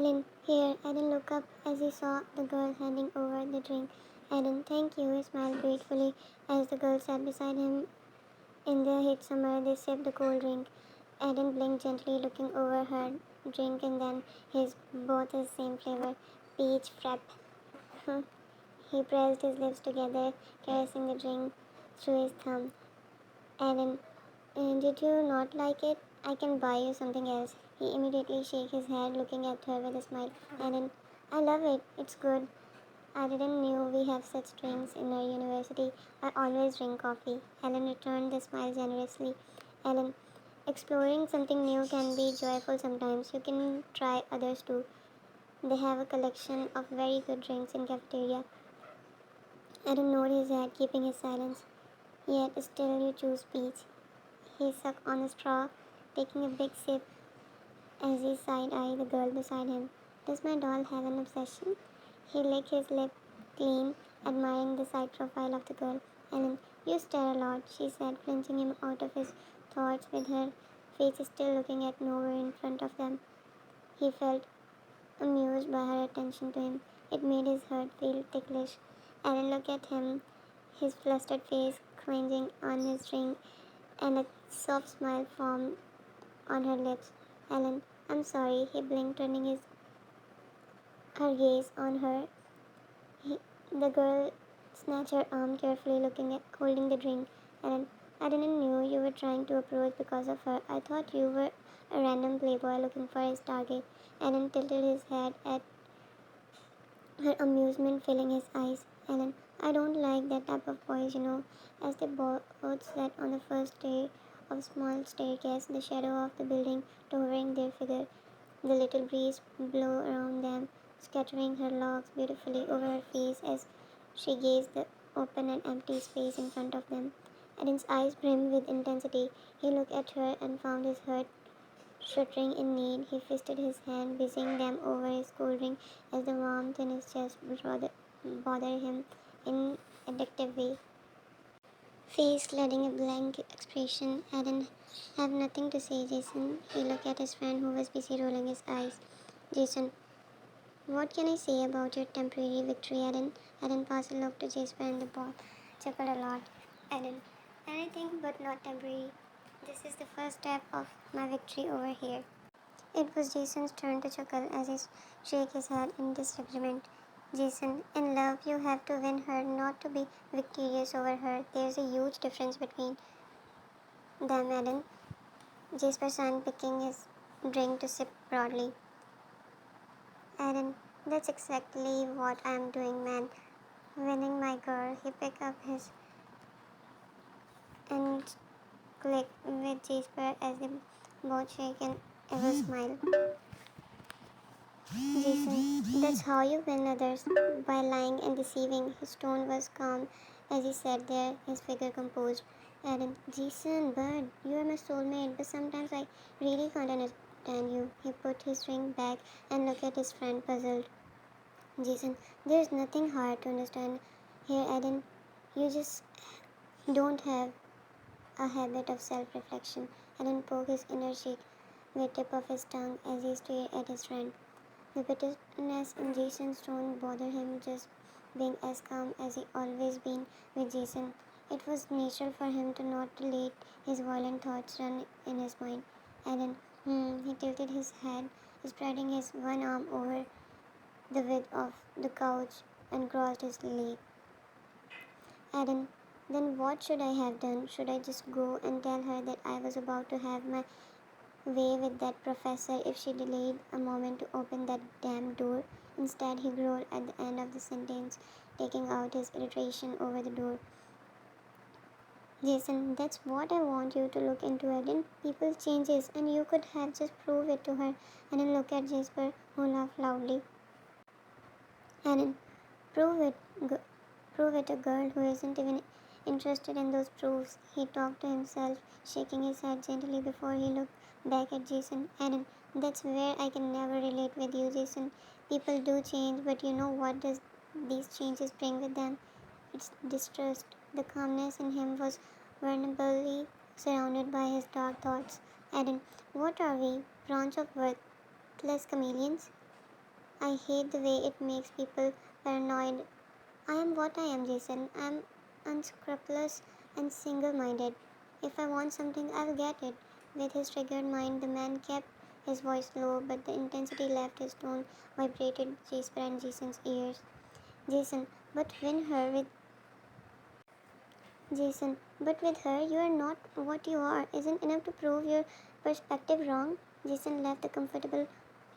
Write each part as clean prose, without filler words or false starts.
Ellen, here. Eden looked up as he saw the girl handing over the drink. Eden, thank you, he smiled gratefully as the girl sat beside him. In the heat summer, they sipped the cold drink. Eden blinked gently, looking over her drink, and then his, both the same flavor, peach frappe. He pressed his lips together, caressing the drink through his thumb. Eden, did you not like it? I can buy you something else. He immediately shook his head, looking at her with a smile. Eden, I love it. It's good. I didn't knew we have such drinks in our university. I always drink coffee. Helen returned the smile generously. Helen, exploring something new can be joyful sometimes. You can try others too. They have a collection of very good drinks in cafeteria. Eden nodded his head, keeping his silence. Yet still you choose peach. He sucked on a straw, taking a big sip as he side-eyed the girl beside him. Does my doll have an obsession? He licked his lip clean, admiring the side profile of the girl. Ellen, you stare a lot, she said, flinching him out of his thoughts with her face still looking at nowhere in front of them. He felt amused by her attention to him. It made his heart feel ticklish. Ellen looked at him, his flustered face cringing on his drink, and a soft smile formed on her lips. Ellen, I'm sorry, he blinked, turning her gaze on her. He, the girl snatched her arm carefully, holding the drink. Ellen, I didn't know you were trying to approach because of her. I thought you were a random playboy looking for his target. Ellen tilted his head at her amusement filling his eyes. Ellen, I don't like that type of boys, you know. As they both sat on the first stair of a small staircase, the shadow of the building towering their figure, the little breeze blew around them, scattering her locks beautifully over her face as she gazed the open and empty space in front of them. Eden's eyes brimmed with intensity. He looked at her and found his heart shuddering in need. He fisted his hand, busying them over his cool drink as the warmth in his chest bothered him in addictive way. Face letting a blank expression. Eden have nothing to say, Jason. He looked at his friend who was busy rolling his eyes. Jason, what can I say about your temporary victory, Eden? Eden passed a look to Jasper and the boy chuckled a lot. Eden, anything but not temporary. This is the first step of my victory over here. It was Jason's turn to chuckle as he shook his head in disagreement. Jason, in love you have to win her, not to be victorious over her. There's a huge difference between them, Eden. Jasper sang, picking his drink to sip broadly. Eden, that's exactly what I'm doing, man. Winning my girl. He picked up his and clicked with Jasper as they both shake an evil smile. Jason, that's how you win others, by lying and deceiving. His tone was calm as he sat there, his figure composed. Aaron, Jason, Bird, you are my soulmate, but sometimes I really can't understand you. He put his ring back and looked at his friend, puzzled. Jason, there's nothing hard to understand here, Eden. You just don't have a habit of self-reflection. Eden poked his inner cheek with the tip of his tongue as he stared at his friend. The bitterness in Jason's tone bothered him, just being as calm as he always been with Jason. It was natural for him to not let his violent thoughts run in his mind. And then, he tilted his head, spreading his one arm over the width of the couch and crossed his leg. Adam, then what should I have done? Should I just go and tell her that I was about to have my way with that professor if she delayed a moment to open that damn door? Instead, he growled at the end of the sentence, taking out his irritation over the door. Jason, that's what I want you to look into, Eden. People changes, and you could have just proved it to her. And then look at Jasper, who laughed loudly. Eden, prove it, prove it, a girl who isn't even interested in those proofs. He talked to himself, shaking his head gently before he looked back at Jason. Aaron, that's where I can never relate with you, Jason. People do change, but you know what does these changes bring with them? It's distrust. The calmness in him was vulnerably surrounded by his dark thoughts. Aaron, what are we? Branch of worthless chameleons? I hate the way it makes people paranoid. I am what I am, Jason. I am unscrupulous and single minded. If I want something, I will get it. With his triggered mind, the man kept his voice low, but the intensity left his tone vibrated Jasper and Jason's ears. Jason, but win her with Jason, but with her, you are not what you are. Isn't enough to prove your perspective wrong. Jason left the comfortable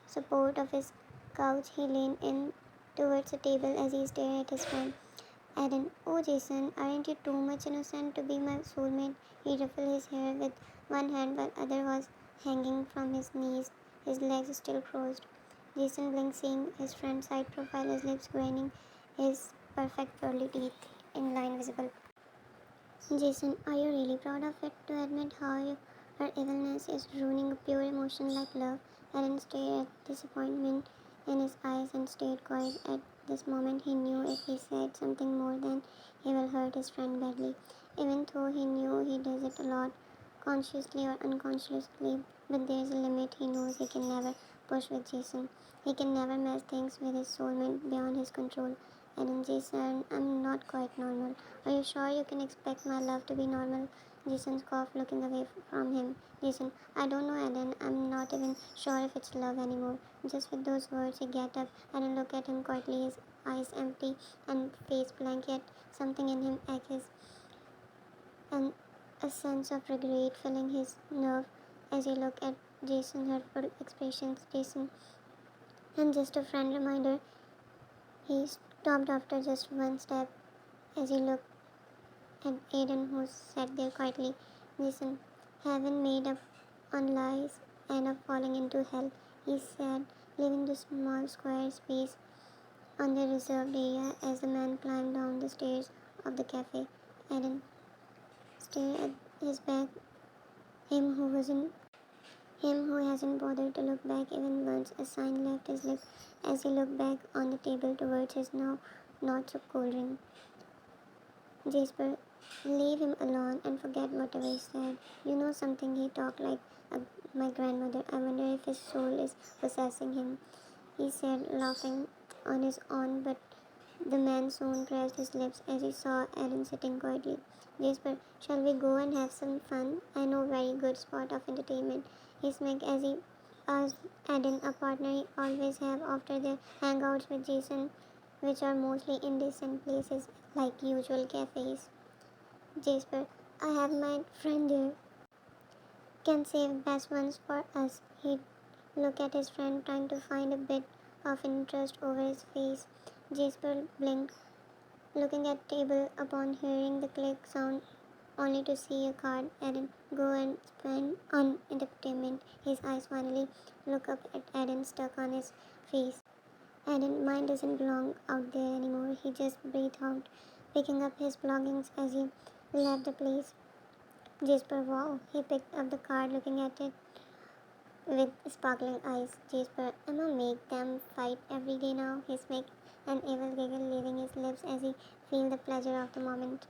support of his couch. He leaned in towards the table as he stared at his friend. Eden, oh Jason, aren't you too much innocent to be my soulmate? He ruffled his hair with one hand while other was hanging from his knees, his legs still crossed. Jason blinked, seeing his friend's side profile, his lips grinning, his perfect pearly teeth in line visible. Jason, are you really proud of it to admit how her evilness is ruining a pure emotion like love? Aaron stared at disappointment in his eyes and stayed quiet. At this moment, he knew if he said something more, then he will hurt his friend badly. Even though he knew he does it a lot, consciously or unconsciously, but there's a limit he knows he can never push with Jason. He can never mess things with his soulmate beyond his control. And then Jason, I'm not quite normal. Are you sure you can expect my love to be normal? Jason coughed, looking away from him. Jason, I don't know, Eden. I'm not even sure if it's love anymore. Just with those words, he get up and looked at him quietly, his eyes empty and face blank, yet something in him echoes and a sense of regret filling his nerve as he looked at Jason, her full expressions. Jason, and just a friend reminder, he stopped after just one step as he looked at Aiden, who sat there quietly. Jason, haven't made up on lies and of falling into hell, he said, leaving the small square space on the reserved area as the man climbed down the stairs of the cafe. Aiden stared at his back, him who wasn't him who hasn't bothered to look back even once. A sign left his lip as he looked back on the table towards his now not so cold drink. Jasper, leave him alone and forget whatever he said. You know something, he talked like my grandmother. I wonder if his soul is possessing him, he said, laughing on his own, but the man soon pressed his lips as he saw Aaron sitting quietly. Jasper, shall we go and have some fun? I know very good spot of entertainment. He smirked as he asked Aaron, a partner he always have after their hangouts with Jason, which are mostly in decent places like usual cafes. Jasper, I have my friend there. Can save best ones for us. He looked at his friend, trying to find a bit of interest over his face. Jasper blinked, looking at table upon hearing the click sound, only to see a card Eden go and spend on entertainment. His eyes finally look up at Eden, stuck on his face. Eden, mine doesn't belong out there anymore. He just breathed out, picking up his belongings as he left the place. Jasper, wow. He picked up the card, looking at it with sparkling eyes. Jasper, I'ma make them fight every day now. He smacked an evil giggle, leaving his lips as he felt the pleasure of the moment.